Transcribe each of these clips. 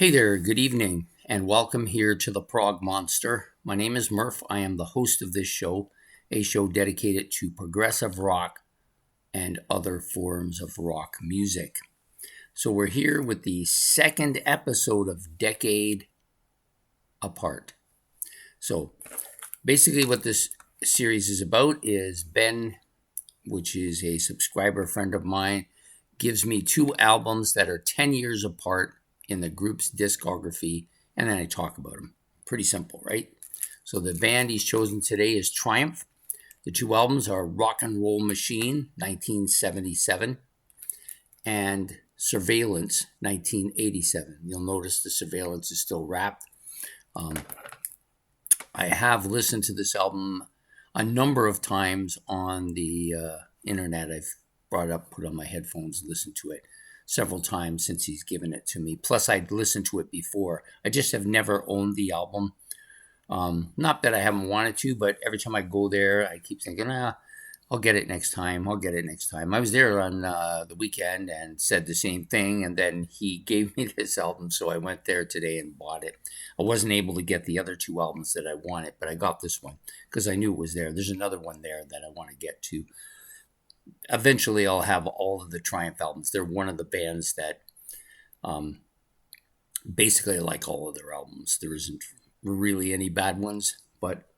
Hey there, good evening, and welcome here to the Prog Monster. My name is Murph. I am the host of this show, a show dedicated to progressive rock and other forms of rock music. So we're here with the second episode of Decade Apart. So basically what this series is about is Ben, which is a subscriber friend of mine, gives me two albums that are 10 years apart in the group's discography, and then I talk about them. Pretty simple, right? So the band he's chosen today is Triumph. The two albums are Rock and Roll Machine, 1977, and Surveillance, 1987. You'll notice the Surveillance is still wrapped. I have listened to this album a number of times on the internet. I've put on my headphones and listened to it several times since he's given it to me. Plus, I'd listened to it before. I just have never owned the album. Not that I haven't wanted to, but every time I go there, I keep thinking, I'll get it next time. I'll get it next time. I was there on the weekend and said the same thing, and then he gave me this album, so I went there today and bought it. I wasn't able to get the other two albums that I wanted, but I got this one because I knew it was there. There's another one there that I want to get to. Eventually, I'll have all of the Triumph albums. They're one of the bands that basically I like all of their albums. There isn't really any bad ones, but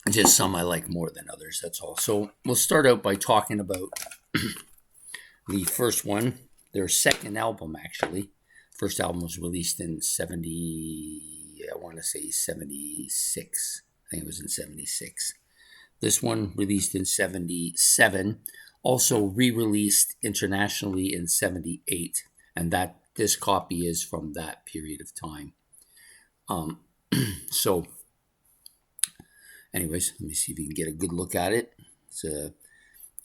just some I like more than others, that's all. So we'll start out by talking about the first one, their second album, actually. First album was released in 76. I think it was in 76. This one released in 77, also re-released internationally in 78, and that this copy is from that period of time. So anyways, let me see if you can get a good look at it.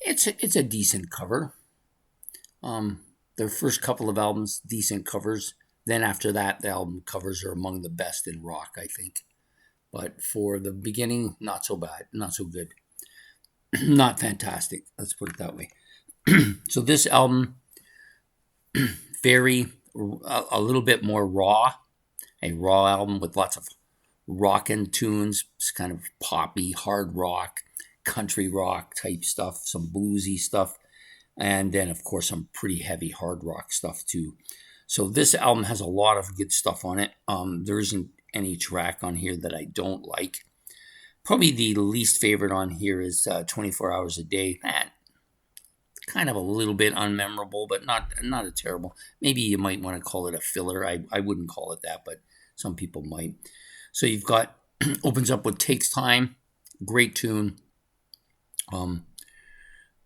It's a decent cover. Their first couple of albums, decent covers. Then after that, the album covers are among the best in rock, I think. But for the beginning, not so bad, not so good. Not fantastic, let's put it that way. So this album, a little bit more raw. A raw album with lots of rockin' tunes. It's kind of poppy, hard rock, country rock type stuff, some bluesy stuff, and then of course some pretty heavy hard rock stuff too. So this album has a lot of good stuff on it. There isn't any track on here that I don't like. Probably the least favorite on here is 24 Hours a Day. Kind of a little bit unmemorable, but not a terrible. Maybe you might want to call it a filler. I wouldn't call it that, but some people might. So you've got, opens up with Takes Time, great tune.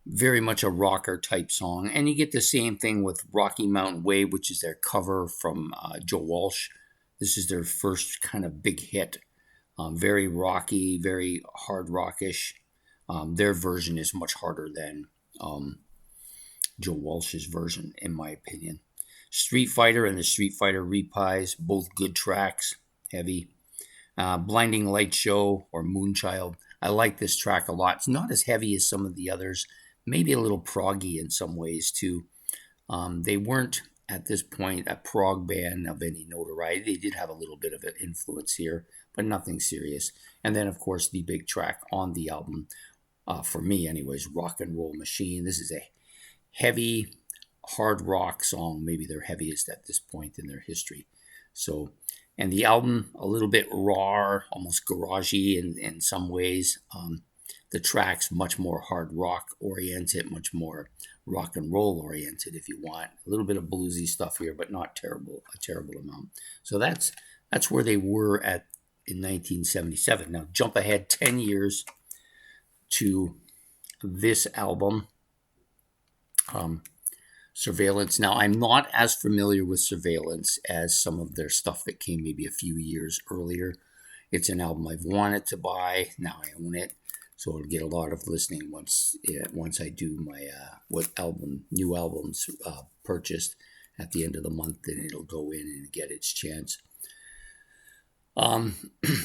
Very much a rocker type song. And you get the same thing with Rocky Mountain Way, which is their cover from Joe Walsh. This is their first kind of big hit. Very rocky, very hard rockish. Their version is much harder than Joe Walsh's version, in my opinion. Street Fighter and the Street Fighter Reprise, both good tracks, heavy. Blinding Light Show or Moonchild. I like this track a lot. It's not as heavy as some of the others, maybe a little proggy in some ways too. They weren't at this point a prog band of any notoriety. They did have a little bit of an influence here, but nothing serious. And then, of course, the big track on the album, for me anyways, Rock and Roll Machine. This is a heavy, hard rock song, maybe their heaviest at this point in their history. So, and the album, a little bit raw, almost garagey in some ways. The tracks, much more hard rock oriented, much more rock and roll oriented, if you want. A little bit of bluesy stuff here, but not a terrible amount. So that's where they were at in 1977. Now jump ahead 10 years to this album, Surveillance. Now, I'm not as familiar with Surveillance as some of their stuff that came maybe a few years earlier. It's an album I've wanted to buy. Now I own it, so I'll get a lot of listening once I do my new albums purchased at the end of the month, and it'll go in and get its chance.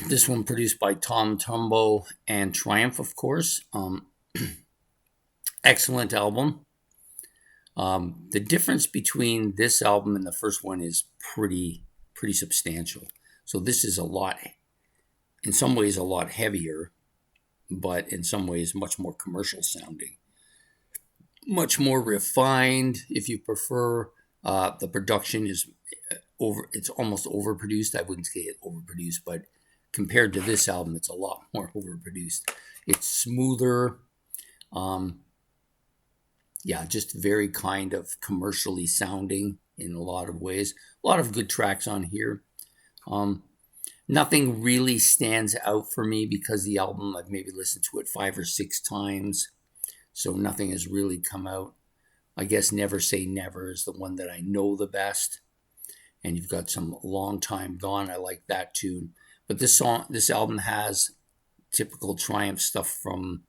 This one produced by Tom Tumbo and Triumph, of course. Excellent album. The difference between this album and the first one is pretty substantial. So this is in some ways a lot heavier, but in some ways much more commercial sounding, much more refined if you prefer. The production is it's almost overproduced. I wouldn't say it overproduced, but compared to this album, it's a lot more overproduced. It's smoother. Just very kind of commercially sounding in a lot of ways. A lot of good tracks on here. Nothing really stands out for me because the album, I've maybe listened to it 5 or 6 times, so nothing has really come out. I guess Never Say Never is the one that I know the best. And you've got Some Long Time Gone. I like that tune. But this album has typical Triumph stuff from,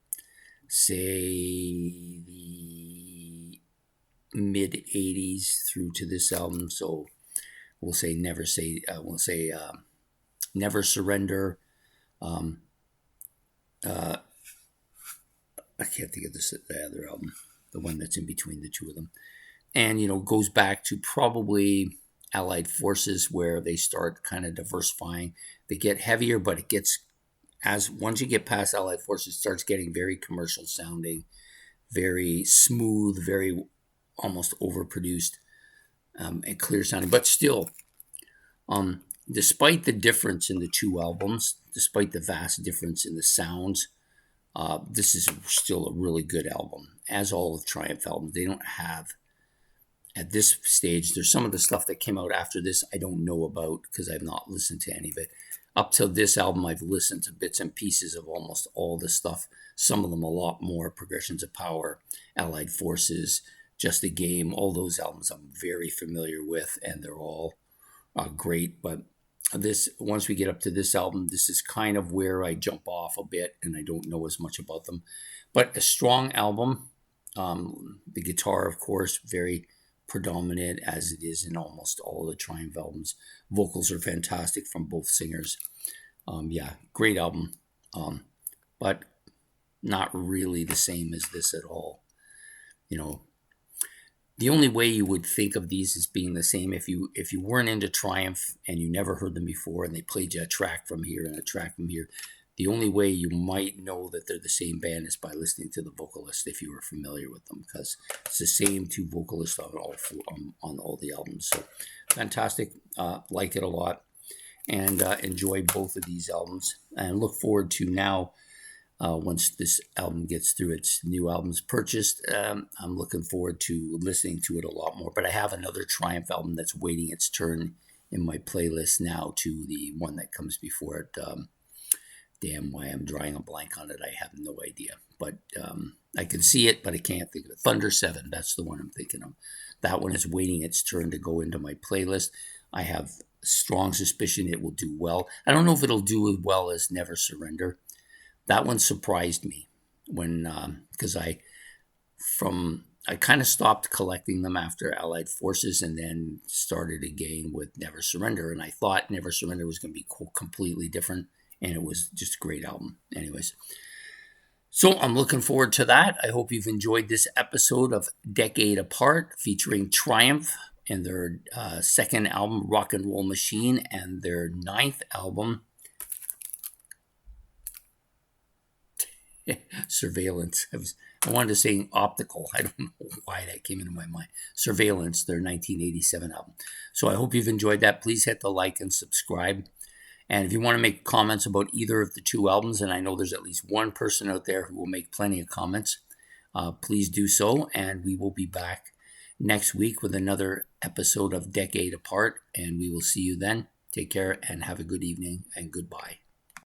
say, the mid 80s through to this album. So we'll say Never Surrender. I can't think of the other album, the one that's in between the two of them. And, goes back to probably Allied Forces, where they start kind of diversifying. They get heavier, but it gets, once you get past Allied Forces, it starts getting very commercial sounding, very smooth, very almost overproduced, and clear sounding. But still, despite the difference in the two albums, despite the vast difference in the sounds, this is still a really good album, as all of Triumph albums. They don't have, at this stage, there's some of the stuff that came out after this I don't know about because I've not listened to any of it. Up till this album, I've listened to bits and pieces of almost all the stuff, some of them a lot more. Progressions of Power, Allied Forces, Just a Game, all those albums I'm very familiar with, and they're all great. But once we get up to this album, this is kind of where I jump off a bit and I don't know as much about them. But a strong album. The guitar, of course, very predominant, as it is in almost all the Triumph albums. Vocals are fantastic from both singers. Great album. But not really the same as this at all. The only way you would think of these as being the same if you weren't into Triumph and you never heard them before and they played you a track from here and a track from here, the only way you might know that they're the same band is by listening to the vocalist if you were familiar with them, because it's the same two vocalists on all the albums. So fantastic. Like it a lot, and enjoy both of these albums, and look forward to now, once this album gets through its new albums purchased, I'm looking forward to listening to it a lot more. But I have another Triumph album that's waiting its turn in my playlist now, to the one that comes before it. Damn, why I'm drawing a blank on it, I have no idea. But I can see it, but I can't think of it. Thunder 7, that's the one I'm thinking of. That one is waiting its turn to go into my playlist. I have strong suspicion it will do well. I don't know if it'll do as well as Never Surrender. That one surprised me when, because I kind of stopped collecting them after Allied Forces and then started again with Never Surrender. And I thought Never Surrender was going to be completely different. And it was just a great album. Anyways, so I'm looking forward to that. I hope you've enjoyed this episode of Decade Apart, featuring Triumph and their second album, Rock and Roll Machine, and their 9th album, Surveillance. I wanted to say Optical. I don't know why that came into my mind. Surveillance, their 1987 album. So I hope you've enjoyed that. Please hit the like and subscribe. And if you want to make comments about either of the two albums, and I know there's at least one person out there who will make plenty of comments, please do so. And we will be back next week with another episode of Decade Apart. And we will see you then. Take care and have a good evening, and goodbye.